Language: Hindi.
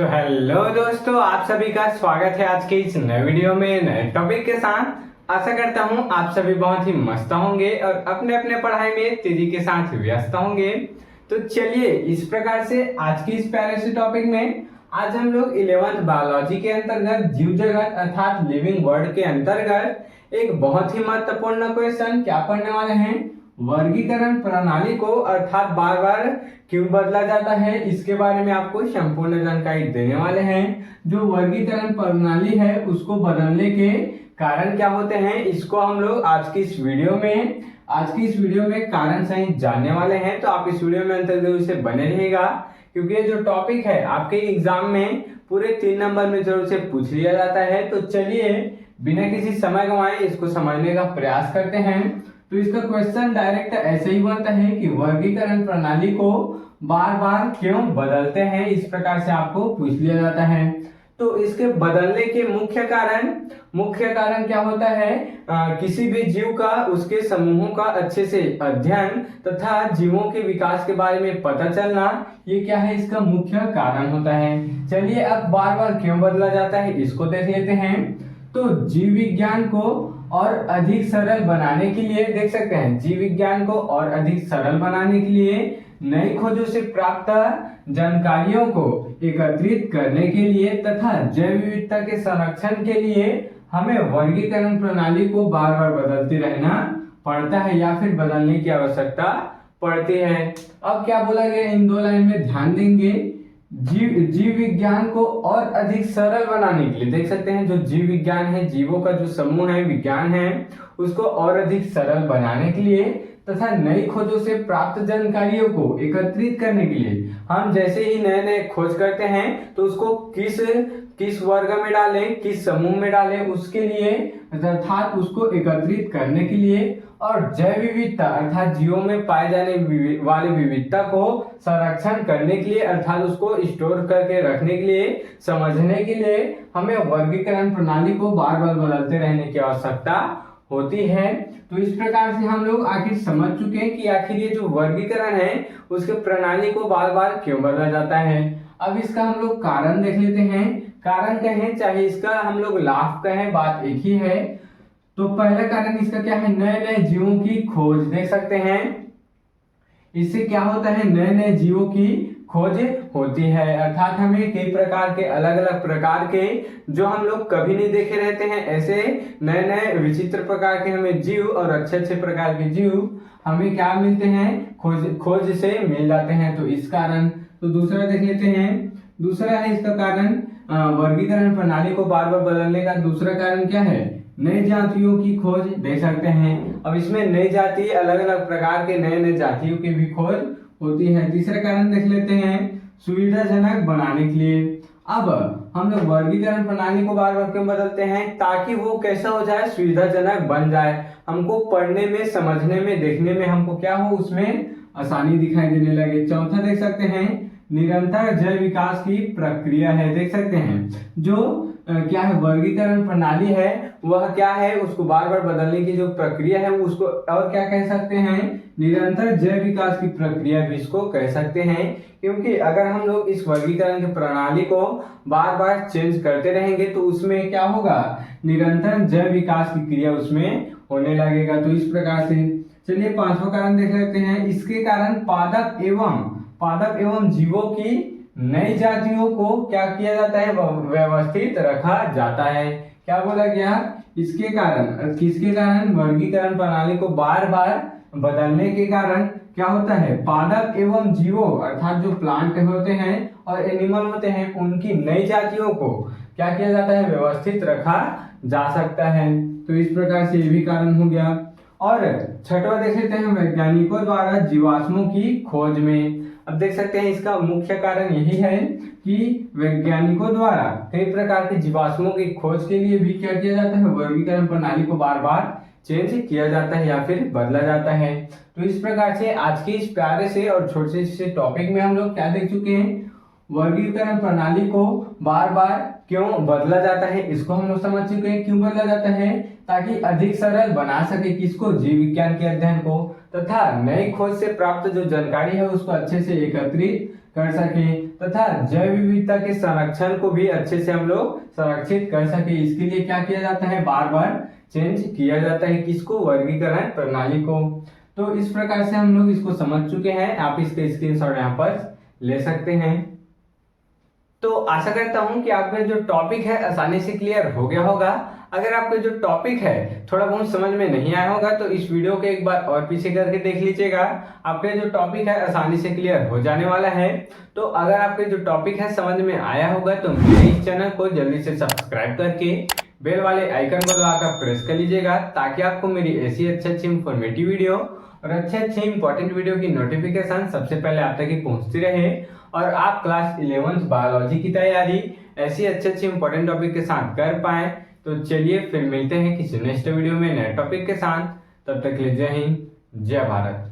तो हेलो दोस्तों, आप सभी का स्वागत है आज के इस नए वीडियो में नए टॉपिक के साथ। आशा करता हूं आप सभी बहुत ही मस्त होंगे और अपने अपने पढ़ाई में तेजी के साथ व्यस्त होंगे। तो चलिए इस प्रकार से आज की इस प्यारे से टॉपिक में आज हम लोग 11th बायोलॉजी के अंतर्गत जीव जगत अर्थात लिविंग वर्ल्ड के अंतर्गत एक बहुत ही महत्वपूर्ण क्वेश्चन क्या पढ़ने वाले हैं। वर्गीकरण प्रणाली को अर्थात बार बार क्यों बदला जाता है इसके बारे में आपको संपूर्ण जानकारी देने वाले हैं। जो वर्गीकरण प्रणाली है उसको बदलने के कारण क्या होते हैं इसको हम लोग आज की इस वीडियो में कारण सहित जानने वाले हैं। तो आप इस वीडियो में अंत तक से बने रहिएगा क्योंकि ये जो टॉपिक है आपके एग्जाम में पूरे 3 नंबर में जरूर से पूछ लिया जाता है। तो चलिए बिना किसी समय गंवाए इसको समझने का प्रयास करते हैं। तो इसका क्वेश्चन डायरेक्ट ऐसे ही बनता है कि वर्गीकरण प्रणाली को बार बार क्यों बदलते हैं, इस प्रकार से आपको पूछ लिया जाता है। तो इसके बदलने के मुख्य कारण क्या होता है, किसी भी जीव का उसके समूहों का अच्छे से अध्ययन तथा जीवों के विकास के बारे में पता चलना, ये क्या है इसका मुख्य कारण होता है। चलिए अब बार बार क्यों बदला जाता है इसको देख लेते हैं। तो जीव विज्ञान को और अधिक सरल बनाने के लिए देख सकते हैं, जीव विज्ञान को और अधिक सरल बनाने के लिए नई खोजों से प्राप्त जानकारियों को एकत्रित करने के लिए तथा जैव विविधता के संरक्षण के लिए हमें वर्गीकरण प्रणाली को बार बार बदलते रहना पड़ता है या फिर बदलने की आवश्यकता पड़ती है। अब क्या बोला गया इन 2 लाइन में ध्यान देंगे। जीव विज्ञान को और अधिक सरल बनाने के लिए देख सकते हैं, जो जीव विज्ञान है, जीवों का जो समूह है, विज्ञान है, उसको और अधिक सरल बनाने के लिए तथा नई खोजों से प्राप्त जानकारियों को एकत्रित करने के लिए हम जैसे ही नए नए खोज करते हैं तो उसको किस वर्ग में डालें, किस समूह में डालें, उसके लिए अर्थात उसको एकत्रित करने के लिए और जैव विविधता अर्थात जीवों में पाए जाने वाली विविधता को संरक्षण करने के लिए अर्थात उसको स्टोर करके रखने के लिए, समझने के लिए हमें वर्गीकरण प्रणाली को बार बार बदलते रहने की आवश्यकता होती है। तो इस प्रकार से हम लोग आखिर समझ चुके हैं कि आखिर ये जो वर्गीकरण है उसके प्रणाली को बार बार क्यों बदला जाता है। अब इसका हम लोग कारण देख लेते हैं। कारण कहें चाहे इसका हम लोग लाभ कहें, बात एक ही है। तो पहला कारण इसका क्या है, नए नए जीवों की खोज। देख सकते हैं इससे क्या होता है, नए नए जीवों की खोज होती है अर्थात हमें कई प्रकार के अलग अलग प्रकार के जो हम लोग कभी नहीं देखे रहते हैं, ऐसे नए नए विचित्र प्रकार के हमें जीव और अच्छे अच्छे प्रकार के जीव हमें क्या मिलते हैं, खोज से मिल जाते हैं। तो इस कारण। तो दूसरा देख लेते हैं। दूसरा है इसका कारण वर्गीकरण प्रणाली को बार बार बदलने का दूसरा कारण क्या है, नई जातियों की खोज। देख सकते हैं अब इसमें नई जाति अलग अलग प्रकार के नए नए जातियों की भी खोज होती है। तीसरा कारण देख लेते हैं सुविधाजनक बनाने के लिए। अब हम लोग वर्गीकरण प्रणाली को बार बार क्यों बदलते हैं, ताकि वो कैसा हो जाए, सुविधाजनक बन जाए, हमको पढ़ने में, समझने में, देखने में हमको क्या हो, उसमें आसानी दिखाई देने लगे। चौथा देख सकते हैं निरंतर जैव विकास की प्रक्रिया है। देख सकते हैं जो क्या है वर्गीकरण प्रणाली है वह क्या है, उसको बार बार बदलने की जो प्रक्रिया है उसको और क्या कह सकते हैं, निरंतर जैव विकास की प्रक्रिया भी इसको कह सकते हैं। क्योंकि अगर हम लोग इस वर्गीकरण की प्रणाली को बार बार चेंज करते रहेंगे तो उसमें क्या होगा, निरंतर जैव विकास की क्रिया उसमें होने लगेगा। तो इस प्रकार से चलिए 5वां कारण देख लेते हैं। इसके कारण पादप एवं जीवों की नई जातियों को क्या किया जाता है, व्यवस्थित रखा जाता है। क्या बोला गया, इसके कारण, किसके कारण, वर्गीकरण प्रणाली को बार बार बदलने के कारण क्या होता है, पादप एवं जीवों अर्थात जो प्लांट होते हैं और एनिमल होते हैं उनकी नई जातियों को क्या किया जाता है, व्यवस्थित रखा जा सकता है। तो इस प्रकार से ये भी कारण हो गया। और 6वां देख लेते हैं वैज्ञानिकों द्वारा जीवाश्मों की खोज में। अब देख सकते हैं इसका मुख्य कारण यही है कि वैज्ञानिकों द्वारा कई प्रकार के जीवाश्मों की खोज के लिए भी क्या किया जाता है, वर्गीकरण प्रणाली को बार बार चेंज किया जाता है या फिर बदला जाता है। तो इस प्रकार से आज के इस प्यारे से और छोटे से टॉपिक में हम लोग क्या देख चुके हैं, वर्गीकरण प्रणाली को बार बार क्यों बदला जाता है इसको हम लोग समझ चुके हैं। क्यों बदला जाता है, ताकि अधिक सरल बना सके किसको, जीव विज्ञान के अध्ययन को, तथा नई खोज से प्राप्त जो जानकारी है उसको अच्छे से एकत्रित कर सके तथा जैव विविधता के संरक्षण को भी अच्छे से हम लोग संरक्षित कर सके। इसके लिए क्या किया जाता है, बार बार चेंज किया जाता है किसको, वर्गीकरण प्रणाली को। तो इस प्रकार से हम लोग इसको समझ चुके हैं, आप इसके स्क्रीनशॉट यहाँ पर ले सकते हैं। तो आशा करता हूं कि आपका जो टॉपिक है आसानी से क्लियर हो गया होगा। अगर आपका जो टॉपिक है थोड़ा बहुत समझ में नहीं आया होगा तो इस वीडियो को एक बार और पीछे करके देख लीजिएगा, आपका जो टॉपिक है आसानी से क्लियर हो जाने वाला है। तो अगर आपके जो टॉपिक है समझ में आया होगा तो मेरे इस चैनल को जल्दी से सब्सक्राइब करके बेल वाले आइकन को दबाकर प्रेस कर लीजिएगा, ताकि आपको मेरी ऐसी अच्छी इंफॉर्मेटिव वीडियो और अच्छे इंपॉर्टेंट वीडियो की नोटिफिकेशन सबसे पहले आप तक ही पहुंचती रहे और आप क्लास 11th बायोलॉजी की तैयारी ऐसी अच्छे इंपॉर्टेंट टॉपिक के साथ कर पाए। तो चलिए फिर मिलते हैं किसी नेक्स्ट वीडियो में नए टॉपिक के साथ। तब तक के लिए जय हिंद, जय भारत।